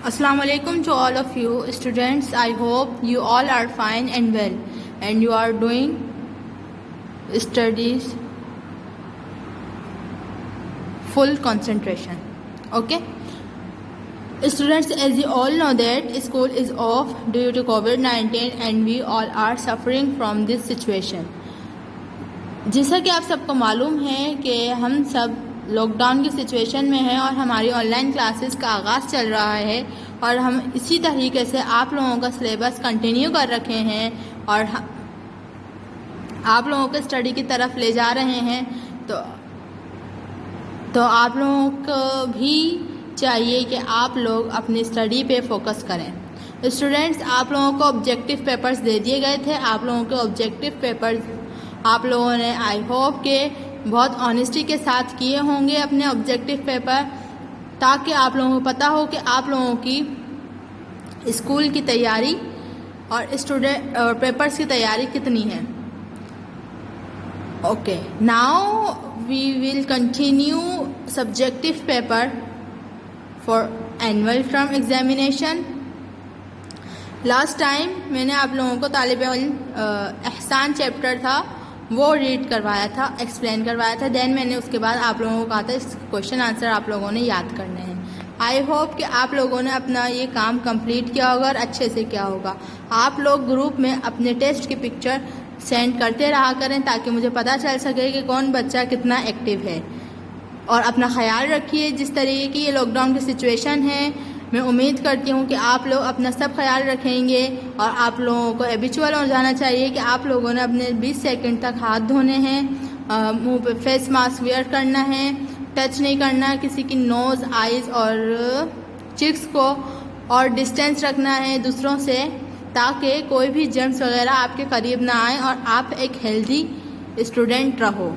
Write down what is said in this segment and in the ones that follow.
Assalamu alaikum to all of you students. I hope you all are fine and well and you are doing studies full concentration. Okay? Students, as you all know that school is off due to COVID-19 and we all are suffering from this situation. جیسا کہ آپ سب کو معلوم ہے کہ ہم سب lock down کی situation میں ہیں اور ہماری آن لائن کلاسز کا آغاز چل رہا ہے اور ہم اسی طریقے سے آپ لوگوں کا سلیبس کنٹینیو کر رکھے ہیں اور آپ لوگوں کو اسٹڈی کی طرف لے جا رہے ہیں تو آپ لوگوں کو بھی چاہیے کہ آپ لوگ اپنی اسٹڈی پہ فوکس کریں. اسٹوڈینٹس, آپ لوگوں کو آبجیکٹیو پیپرز دے دیے گئے تھے. آپ لوگوں کے آبجیکٹیو پیپرز آپ لوگوں نے آئی ہوپ کہ بہت آنیسٹی کے ساتھ کیے ہوں گے اپنے آبجیکٹیو پیپر, تاکہ آپ لوگوں کو پتہ ہو کہ آپ لوگوں کی اسکول کی تیاری اور پیپرز کی تیاری کتنی ہے. Okay, now we will continue subjective paper for annual term examination. Last time میں نے آپ لوگوں کو طالب علم احسان چیپٹر تھا وہ ریڈ کروایا تھا, ایکسپلین کروایا تھا. دین میں نے اس کے بعد آپ لوگوں کو کہا تھا اس کوشچن آنسر آپ لوگوں نے یاد کرنے ہیں. آئی ہوپ کہ آپ لوگوں نے اپنا یہ کام کمپلیٹ کیا ہوگا اور اچھے سے کیا ہوگا. آپ لوگ گروپ میں اپنے ٹیسٹ کی پکچر سینڈ کرتے رہا کریں تاکہ مجھے پتہ چل سکے کہ کون بچہ کتنا ایکٹیو ہے. اور اپنا خیال رکھیے. جس طریقے کی یہ لاک ڈاؤن کی سچویشن ہے, میں امید کرتی ہوں کہ آپ لوگ اپنا سب خیال رکھیں گے اور آپ لوگوں کو ہیبیچول ہو جانا چاہیے کہ آپ لوگوں نے اپنے 20 سیکنڈ تک ہاتھ دھونے ہیں, منہ پہ فیس ماسک ویئر کرنا ہے, ٹچ نہیں کرنا کسی کی نوز, آئیز اور چیکس کو, اور ڈسٹینس رکھنا ہے دوسروں سے تاکہ کوئی بھی جرمز وغیرہ آپ کے قریب نہ آئیں اور آپ ایک ہیلدی اسٹوڈنٹ رہو.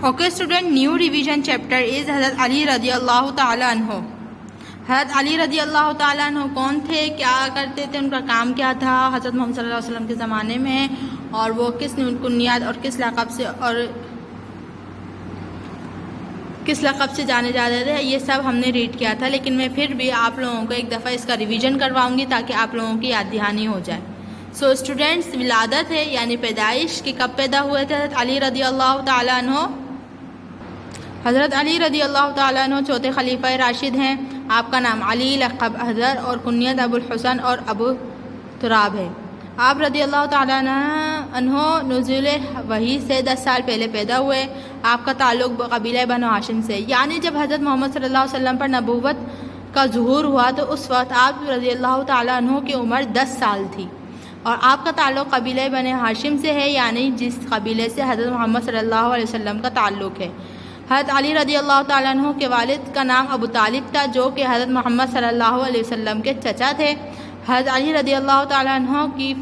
Okay student, new revision chapter is حضرت علی رضی اللہ تعالیٰ عنہ. حضرت علی رضی اللہ تعالیٰ عنہ کون تھے, کیا کرتے تھے, ان کا کام کیا تھا حضرت محمد صلی اللہ علیہ وسلم کے زمانے میں, اور وہ کس کنیات اور کس لقب سے جانے جاتے تھے, یہ سب ہم نے ریڈ کیا تھا. لیکن میں پھر بھی آپ لوگوں کو ایک دفعہ اس کا ریویژن کرواؤں گی تاکہ آپ لوگوں کی یاد دہانی ہو جائے. سو اسٹوڈینٹس, ولادت ہے یعنی پیدائش کہ کب پیدا ہوئے تھے حضرت علی رضی اللہ تعالیٰ عنہ. حضرت علی رضی اللہ تعالیٰ عنہ چوتھے خلیفہ راشد ہیں. آپ کا نام علی, لقب حضر اور کنیت ابو الحسن اور ابو تراب ہے. آپ رضی اللہ تعالیٰ عنہ نزول وحی سے 10 سال پہلے پیدا ہوئے. آپ کا تعلق قبیلہ بنو ہاشم سے, یعنی جب حضرت محمد صلی اللہ علیہ وسلم پر نبوت کا ظہور ہوا تو اس وقت آپ رضی اللہ تعالیٰ عنہ کی عمر 10 سال تھی, اور آپ کا تعلق قبیلہ بنو ہاشم سے ہے, یعنی جس قبیلے سے حضرت محمد صلی اللہ علیہ وسلم کا تعلق ہے. حضرت علی رضی اللہ تعالیٰ عنہ کے والد کا نام ابو طالب تھا جو کہ حضرت محمد صلی اللہ علیہ وسلم کے چچا تھے. حضرت علی رضی اللہ تعالیٰ عنہ کی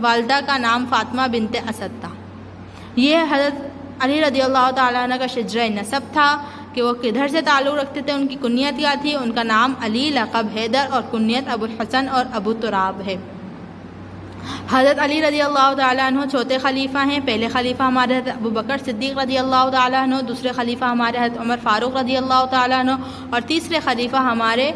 والدہ کا نام فاطمہ بنت اسد تھا. یہ حضرت علی رضی اللہ تعالیٰ عنہ کا شجرہ نسب تھا کہ وہ کدھر سے تعلق رکھتے تھے. ان کی کنیت کیا تھی, ان کا نام علی, لقب حیدر اور کنیت ابو الحسن اور ابو تراب ہے. حضرت علی رضی اللہ تعالیٰ عنہ چوتھے خلیفہ ہیں. پہلے خلیفہ ہمارے حضرت ابو بکر صدیق رضی اللہ تعالیٰ عنہ, دوسرے خلیفہ ہمارے حضرت عمر فاروق رضی اللہ تعالیٰ عنہ, اور تیسرے خلیفہ ہمارے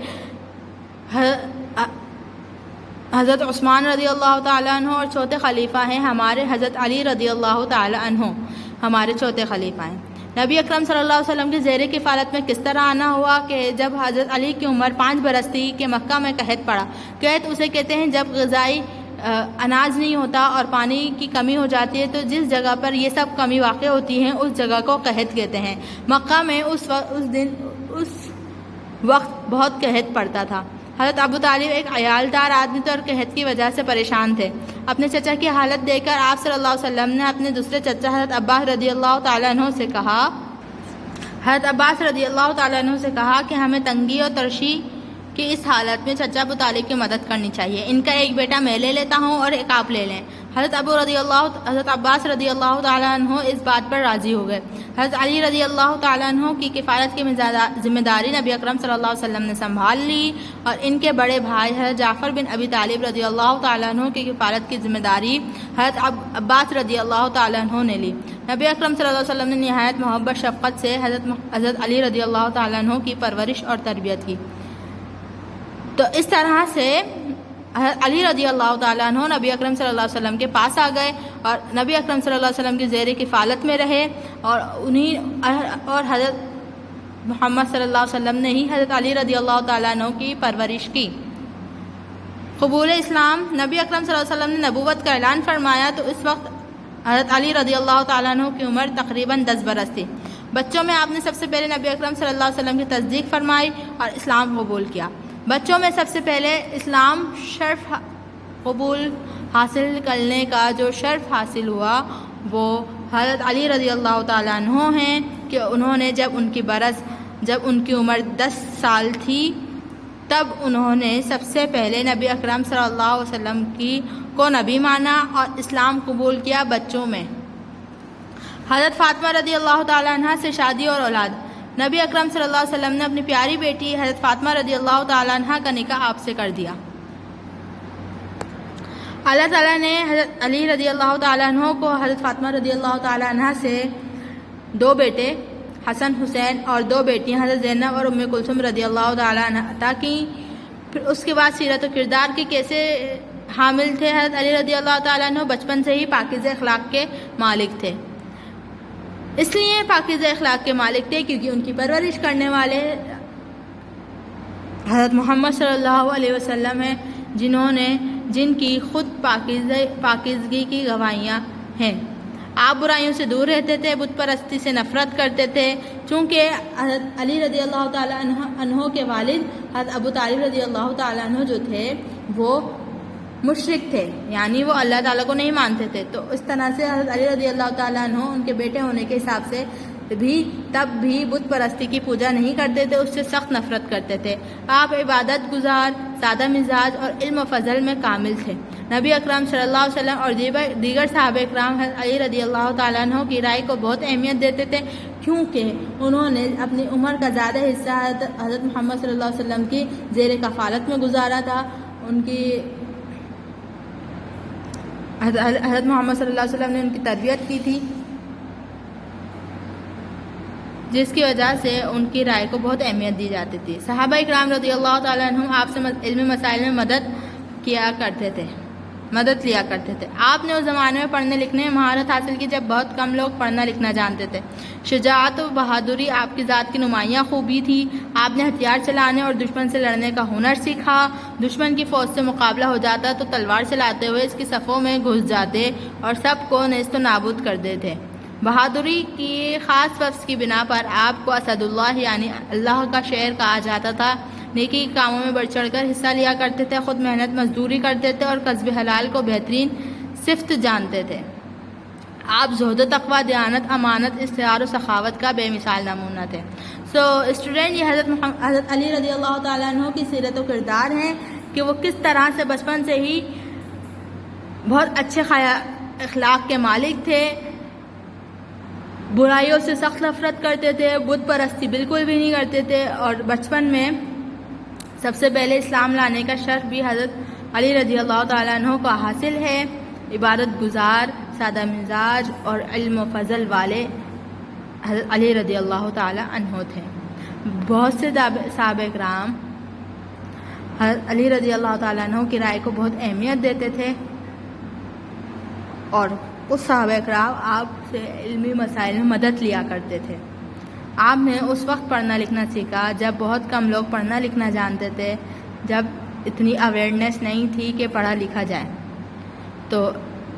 حضرت عثمان رضی اللہ تعالیٰ عنہ, اور چوتھے خلیفہ ہیں ہمارے حضرت علی رضی اللہ تعالیٰ عنہ, ہمارے چوتھے خلیفہ ہیں. نبی اکرم صلی اللہ علیہ وسلم کے زیر کفالت میں کس طرح آنا ہوا کہ جب حضرت علی کی عمر 5 برس تھی کہ مکہ میں قحط پڑا. قحط اسے کہتے ہیں جب غذائی اناج نہیں ہوتا اور پانی کی کمی ہو جاتی ہے, تو جس جگہ پر یہ سب کمی واقع ہوتی ہیں اس جگہ کو قحط کہتے ہیں. مکہ میں اس وقت بہت قحط پڑتا تھا. حضرت ابو طالب ایک عیالدار آدمی تھے اور قحط کی وجہ سے پریشان تھے. اپنے چچا کی حالت دیکھ کر آپ صلی اللہ علیہ وسلم نے اپنے دوسرے چچا حضرت عباس رضی اللہ تعالیٰ عنہ سے کہا کہ ہمیں تنگی اور ترشی کہ اس حالت میں چچا ابو طالب کی مدد کرنی چاہیے. ان کا ایک بیٹا میں لے لیتا ہوں اور ایک آپ لے لیں. حضرت عباس رضی اللہ تعالیٰ عنہ اس بات پر راضی ہو گئے. حضرت علی رضی اللہ تعالیٰ عنہ کی کفالت کی ذمہ داری نبی اکرم صلی اللہ علیہ وسلم نے سنبھال لی, اور ان کے بڑے بھائی حضرت جعفر بن ابی طالب رضی اللہ تعالیٰ عنہ کی کفالت کی ذمہ داری حضرت عباس رضی اللہ تعالیٰ عنہ نے لی. نبی اکرم صلی اللہ علیہ وسلم نے نہایت محبت شفقت سے حضرت علی رضی اللہ تعالیٰ عنہ کی پرورش اور تربیت کی. تو اس طرح سے علی رضی اللہ تعالیٰ عنہ نبی اکرم صلی اللہ علیہ وسلم کے پاس آ گئے اور نبی اکرم صلی اللہ علیہ وسلم کی زیر کفالت میں رہے، اور حضرت محمد صلی اللہ علیہ وسلم نے ہی حضرت علی رضی اللہ تعالیٰ عنہ کی پرورش کی۔ قبول اسلام، نبی اکرم صلی اللہ علیہ وسلم نے نبوت کا اعلان فرمایا تو اس وقت حضرت علی رضی اللہ تعالیٰ عنہ کی عمر تقریباً 10 برس تھی۔ بچوں میں آپ نے سب سے پہلے نبی اکرم صلی اللہ علیہ وسلم کی تصدیق فرمائی اور اسلام قبول کیا۔ بچوں میں سب سے پہلے اسلام شرف قبول حاصل کرنے کا جو شرف حاصل ہوا وہ حضرت علی رضی اللہ تعالیٰ عنہ ہیں کہ انہوں نے جب ان کی عمر 10 سال تھی تب انہوں نے سب سے پہلے نبی اکرم صلی اللہ علیہ وسلم کو نبی مانا اور اسلام قبول کیا۔ بچوں میں حضرت فاطمہ رضی اللہ تعالیٰ عنہ سے شادی اور اولاد، نبی اکرم صلی اللہ علیہ وسلم نے اپنی پیاری بیٹی حضرت فاطمہ رضی اللہ تعالیٰ عنہ کا نکاح آپ سے کر دیا۔ اللہ تعالیٰ نے حضرت علی رضی اللہ تعالیٰ عنہ کو حضرت فاطمہ رضی اللہ تعالیٰ عنہ سے 2 بیٹے حسن حسین اور 2 بیٹیاں حضرت زینب اور ام کلثوم رضی اللہ تعالیٰ عنہ عطا کی۔ پھر اس کے بعد سیرت و کردار کے کیسے حامل تھے حضرت علی رضی اللہ تعالیٰ عنہ، بچپن سے ہی پاکیزہ اخلاق کے مالک تھے۔ اس لیے پاکیزہ اخلاق کے مالک تھے کیونکہ ان کی پرورش کرنے والے حضرت محمد صلی اللہ علیہ وسلم ہیں، جن کی خود پاکیزگی کی گواہیاں ہیں۔ آپ برائیوں سے دور رہتے تھے، بت پرستی سے نفرت کرتے تھے، چونکہ حضرت علی رضی اللہ تعالیٰ عنہ کے والد حضرت ابو طالب رضی اللہ تعالیٰ عنہ جو تھے وہ مشرک تھے، یعنی وہ اللہ تعالیٰ کو نہیں مانتے تھے۔ تو اس طرح سے حضرت علی رضی اللہ تعالیٰ عنہ ان کے بیٹے ہونے کے حساب سے تب بھی بت پرستی کی پوجا نہیں کرتے تھے، اس سے سخت نفرت کرتے تھے۔ آپ عبادت گزار، سادہ مزاج اور علم و فضل میں کامل تھے۔ نبی اکرم صلی اللہ علیہ وسلم اور دیگر صحابہ اکرام حضرت علی رضی اللہ تعالیٰ عنہ کی رائے کو بہت اہمیت دیتے تھے، کیونکہ انہوں نے اپنی عمر کا زیادہ حصہ حضرت محمد صلی اللہ علیہ وسلم کی زیر کفالت میں گزارا تھا۔ حضرت محمد صلی اللہ علیہ وسلم نے ان کی تربیت کی تھی، جس کی وجہ سے ان کی رائے کو بہت اہمیت دی جاتی تھی۔ صحابہ اکرام رضی اللہ تعالیٰ عنہ آپ سے علمی مسائل میں مدد لیا کرتے تھے۔ آپ نے اس زمانے میں پڑھنے لکھنے میں مہارت حاصل کی جب بہت کم لوگ پڑھنا لکھنا جانتے تھے۔ شجاعت و بہادری آپ کی ذات کی نمایاں خوبی تھی۔ آپ نے ہتھیار چلانے اور دشمن سے لڑنے کا ہنر سیکھا۔ دشمن کی فوج سے مقابلہ ہو جاتا تو تلوار چلاتے ہوئے اس کی صفوں میں گھس جاتے اور سب کو نیست و نابود کر دیتے۔ بہادری کی خاص وصف کی بنا پر آپ کو اسد اللہ یعنی اللہ کا شعر کہا جاتا تھا۔ نیکی کے کاموں میں بڑھ چڑھ کر حصہ لیا کرتے تھے، خود محنت مزدوری کرتے تھے اور کسب حلال کو بہترین صفت جانتے تھے۔ آپ زہد و تقوی، دیانت، امانت، استعار و سخاوت کا بے مثال نمونہ تھے۔ اسٹوڈنٹ، یہ حضرت علی رضی اللہ تعالیٰ عنہ کی سیرت و کردار ہیں کہ وہ کس طرح سے بچپن سے ہی بہت اچھے اخلاق کے مالک تھے، برائیوں سے سخت نفرت کرتے تھے، بت پرستی بالکل بھی نہیں کرتے تھے، اور بچپن میں سب سے پہلے اسلام لانے کا شرف بھی حضرت علی رضی اللہ تعالیٰ عنہ کو حاصل ہے۔ عبادت گزار، سادہ مزاج اور علم و فضل والے حضرت علی رضی اللہ تعالیٰ عنہ تھے۔ بہت سے صحابہ اکرام حضرت علی رضی اللہ تعالیٰ عنہ کی رائے کو بہت اہمیت دیتے تھے، اور اس صحابہ اکرام آپ سے علمی مسائل میں مدد لیا کرتے تھے۔ آپ نے اس وقت پڑھنا لکھنا سیکھا جب بہت کم لوگ پڑھنا لکھنا جانتے تھے، جب اتنی اویئرنیس نہیں تھی کہ پڑھا لکھا جائے۔ تو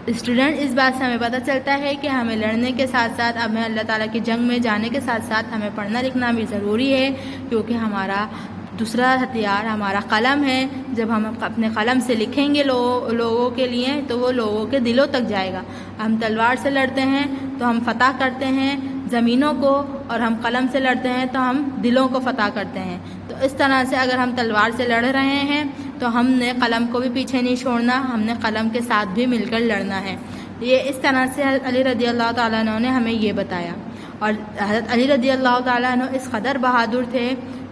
اسٹوڈنٹ، اس بات سے ہمیں پتہ چلتا ہے کہ ہمیں لڑنے کے ساتھ ساتھ، ہمیں اللہ تعالیٰ کی جنگ میں جانے کے ساتھ ساتھ ہمیں پڑھنا لکھنا بھی ضروری ہے، کیونکہ ہمارا دوسرا ہتھیار ہمارا قلم ہے۔ جب ہم اپنے قلم سے لکھیں گے لوگوں کے لیے تو وہ لوگوں کے دلوں تک جائے گا۔ ہم تلوار سے لڑتے ہیں تو ہم فتح کرتے ہیں زمینوں کو، اور ہم قلم سے لڑتے ہیں تو ہم دلوں کو فتح کرتے ہیں۔ تو اس طرح سے اگر ہم تلوار سے لڑ رہے ہیں تو ہم نے قلم کو بھی پیچھے نہیں چھوڑنا، ہم نے قلم کے ساتھ بھی مل کر لڑنا ہے۔ یہ اس طرح سے حضرت علی رضی اللہ تعالیٰ عنہ نے ہمیں یہ بتایا، اور حضرت علی رضی اللہ تعالیٰ عنہ اس قدر بہادر تھے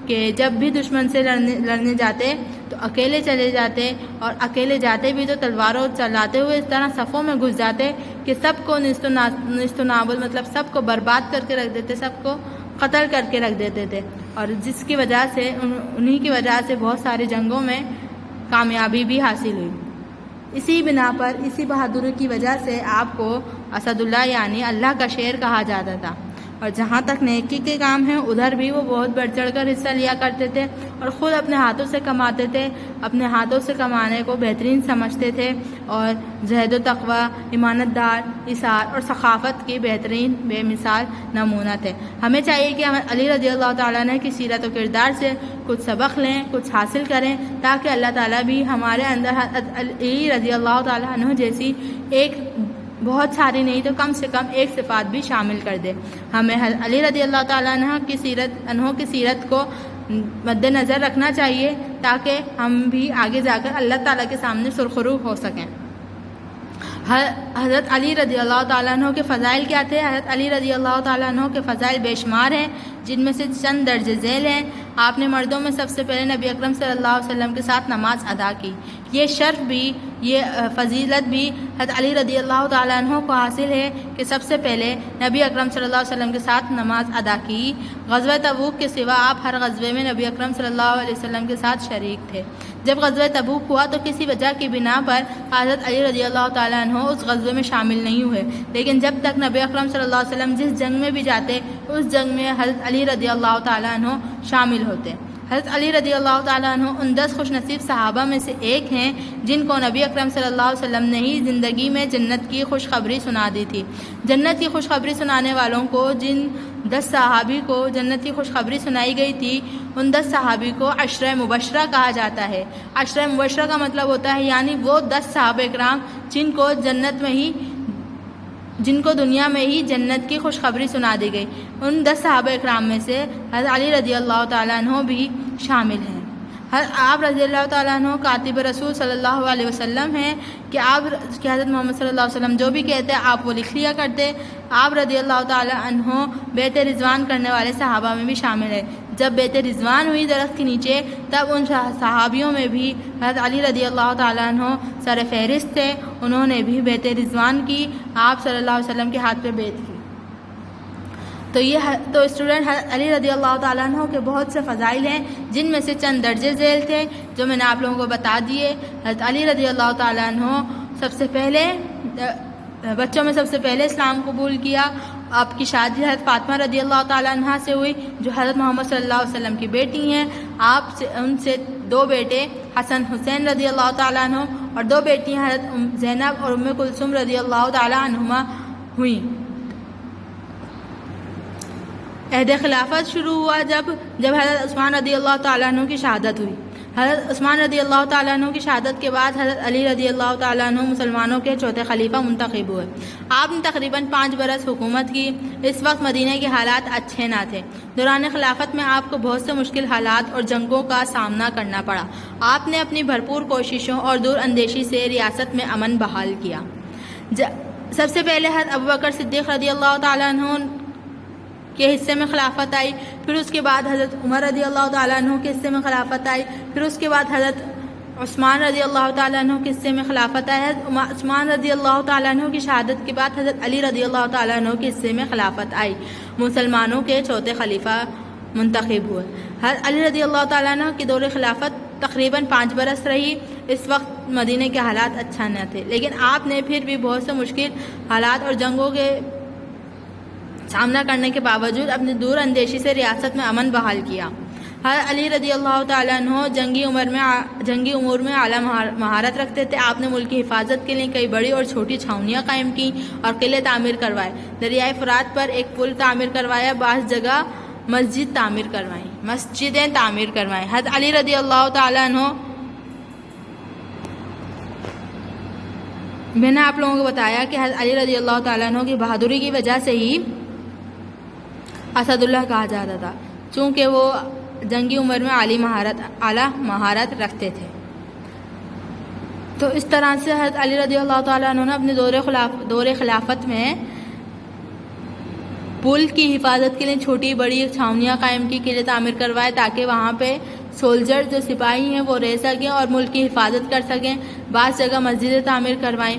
کہ جب بھی دشمن سے لڑنے جاتے تو اکیلے چلے جاتے، اور اکیلے جاتے بھی تو تلواروں چلاتے ہوئے اس طرح صفوں میں گھس جاتے کہ سب کو نیست و نابود، مطلب سب کو برباد کر کے رکھ دیتے، سب کو قتل کر کے رکھ دیتے تھے، اور جس کی وجہ سے انہی کی وجہ سے بہت ساری جنگوں میں کامیابی بھی حاصل ہوئی۔ اسی بنا پر، اسی بہادری کی وجہ سے آپ کو اسد اللہ یعنی اللہ کا شیر کہا جاتا تھا۔ اور جہاں تک نیکی کے کام ہیں ادھر بھی وہ بہت بڑھ چڑھ کر حصہ لیا کرتے تھے اور خود اپنے ہاتھوں سے کماتے تھے، اپنے ہاتھوں سے کمانے کو بہترین سمجھتے تھے، اور زہد و تقوی، ایمانت دار، اثار اور ثقافت کی بہترین بے مثال نمونہ تھے۔ ہمیں چاہیے کہ ہم علی رضی اللہ تعالیٰ عنہ کی سیرت و کردار سے کچھ سبق لیں، کچھ حاصل کریں، تاکہ اللہ تعالیٰ بھی ہمارے اندر علی رضی اللہ تعالیٰ عنہ جیسی ایک، بہت ساری نہیں تو کم سے کم ایک صفات بھی شامل کر دے۔ ہمیں علی رضی اللہ تعالیٰ عنہ کی سیرت کو مد نظر رکھنا چاہیے، تاکہ ہم بھی آگے جا کر اللہ تعالیٰ کے سامنے سرخرو ہو سکیں۔ حضرت علی رضی اللہ تعالیٰ عنہ کے فضائل کیا تھے؟ حضرت علی رضی اللہ تعالیٰ عنہ کے فضائل بے شمار ہیں، جن میں سے چند درج ذیل ہیں۔ آپ نے مردوں میں سب سے پہلے نبی اکرم صلی اللہ علیہ وسلم کے ساتھ نماز ادا کی۔ یہ شرف بھی، یہ فضیلت بھی حضرت علی رضی اللہ تعالیٰ عنہ کو حاصل ہے کہ سب سے پہلے نبی اکرم صلی اللہ علیہ وسلم کے ساتھ نماز ادا کی۔ غزوہ تبوک کے سوا آپ ہر غزوے میں نبی اکرم صلی اللہ علیہ وسلم کے ساتھ شریک تھے۔ جب غزوہ تبوک ہوا تو کسی وجہ کی بنا پر حضرت علی رضی اللہ تعالیٰ عنہ اس غزوے میں شامل نہیں ہوئے، لیکن جب تک نبی اکرم صلی اللہ علیہ وسلم جس جنگ میں بھی جاتے اس جنگ میں حضرت علی رضی اللہ تعالیٰ عنہ شامل ہوتے۔ حضرت علی رضی اللہ تعالیٰ عنہ ان 10 خوش نصیب صحابہ میں سے ایک ہیں جن کو نبی اکرم صلی اللہ علیہ وسلم نے ہی زندگی میں جنت کی خوشخبری سنا دی تھی۔ جنت کی خوشخبری سنانے والوں کو، جن 10 صحابی کو جنت کی خوشخبری سنائی گئی تھی، ان 10 صحابی کو عشرہ مبشرہ کہا جاتا ہے۔ عشرہ مبشرہ کا مطلب ہوتا ہے یعنی وہ 10 صحابہ اکرام جن کو دنیا میں ہی جنت کی خوشخبری سنا دی گئی۔ ان 10 صحابہ اکرام میں سے حضرت علی رضی اللہ تعالیٰ عنہ بھی شامل ہیں۔ آپ رضی اللہ تعالیٰ عنہ کاتب رسول صلی اللہ علیہ وسلم ہیں کہ حضرت محمد صلی اللہ علیہ وسلم جو بھی کہتے ہیں آپ وہ لکھ لیا کرتے۔ آپ رضی اللہ تعالیٰ عنہ بیعت رضوان کرنے والے صحابہ میں بھی شامل ہے۔ جب بیعت رضوان ہوئی درخت کے نیچے، تب ان صحابیوں میں بھی حضرت علی رضی اللہ تعالیٰ عنہ سر فہرست تھے۔ انہوں نے بھی بیعت رضوان کی، آپ صلی اللہ علیہ وسلم کے ہاتھ پہ بیعت کی۔ تو اسٹوڈنٹ علی رضی اللہ تعالیٰ عنہ کے بہت سے فضائل ہیں، جن میں سے چند درجے ذیل تھے جو میں نے آپ لوگوں کو بتا دیے۔ حضرت علی رضی اللہ تعالیٰ عنہ بچوں میں سب سے پہلے اسلام قبول کیا۔ آپ کی شادی حضرت فاطمہ رضی اللہ تعالیٰ عنہ سے ہوئی، جو حضرت محمد صلی اللہ علیہ وسلم کی بیٹی ہیں۔ ان سے 2 بیٹے حسن حسین رضی اللہ تعالیٰ عنہ اور 2 بیٹیاں حضرت زینب اور ام کلثوم رضی اللہ تعالیٰ عنہما ہوئیں۔ عہد خلافت شروع ہوا جب حضرت عثمان رضی اللہ تعالیٰ عنہ کی شہادت ہوئی۔ حضرت عثمان رضی اللہ تعالیٰ عنہ کی شہادت کے بعد حضرت علی رضی اللہ تعالیٰ عنہ مسلمانوں کے چوتھے خلیفہ منتخب ہوئے۔ آپ نے تقریباً 5 برس حکومت کی۔ اس وقت مدینہ کے حالات اچھے نہ تھے۔ دوران خلافت میں آپ کو بہت سے مشکل حالات اور جنگوں کا سامنا کرنا پڑا۔ آپ نے اپنی بھرپور کوششوں اور دور اندیشی سے ریاست میں امن بحال کیا۔ سب سے پہلے حضرت ابوبکر صدیق رضی اللہ تعالیٰ عنہ کے حصے میں خلافت آئی، پھر اس کے بعد حضرت عمر رضی اللہ تعالیٰ عنہ کے حصے میں خلافت آئی، پھر اس کے بعد حضرت عثمان رضی اللہ تعالیٰ عنہ کے حصے میں خلافت آئی۔ حضرت عثمان رضی اللہ تعالیٰ عنہ کی شہادت کے بعد حضرت علی رضی اللہ تعالیٰ عنہ کے حصے میں خلافت آئی۔ مسلمانوں کے چوتھے خلیفہ منتخب ہوئے۔ حضرت علی رضی اللہ تعالیٰ عنہ کی دور خلافت تقریباً 5 برس رہی۔ اس وقت مدینہ کے حالات اچھا نہ تھے، لیکن آپ نے پھر بھی بہت سے مشکل حالات اور جنگوں کے سامنا کرنے کے باوجود اپنی دور اندیشی سے ریاست میں امن بحال کیا۔ حضرت علی رضی اللہ تعالیٰ عنہ جنگی امور میں اعلیٰ مہارت رکھتے تھے۔ آپ نے ملک کی حفاظت کے لیے کئی بڑی اور چھوٹی چھاؤنیاں قائم کی اور قلعے تعمیر کروائے۔ دریائے فرات پر ایک پل تعمیر کروایا، بعض جگہ مسجدیں تعمیر کروائیں۔ حضرت علی رضی اللہ تعالیٰ عنہ، میں نے آپ لوگوں کو بتایا کہ حضرت علی رضی اللہ تعالیٰ عنہ کی بہادری کی وجہ سے ہی اسد اللہ کہا جاتا تھا، چونکہ وہ جنگی عمر میں اعلیٰ مہارت رکھتے تھے۔ تو اس طرح سے حضرت علی رضی اللہ تعالیٰ عنہ نے اپنے دور خلافت میں پل کی حفاظت کے لیے چھوٹی بڑی چھاؤنیاں قائم کی، قلعے تعمیر کروائے تاکہ وہاں پہ سولجر جو سپاہی ہیں وہ رہ سکیں اور ملک کی حفاظت کر سکیں۔ بعض جگہ مسجدیں تعمیر کروائیں۔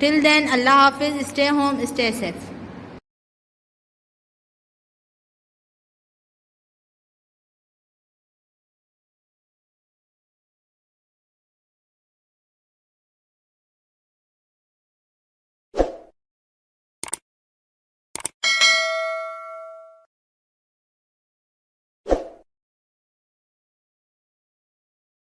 Till then, Allah Hafiz, stay home, stay safe.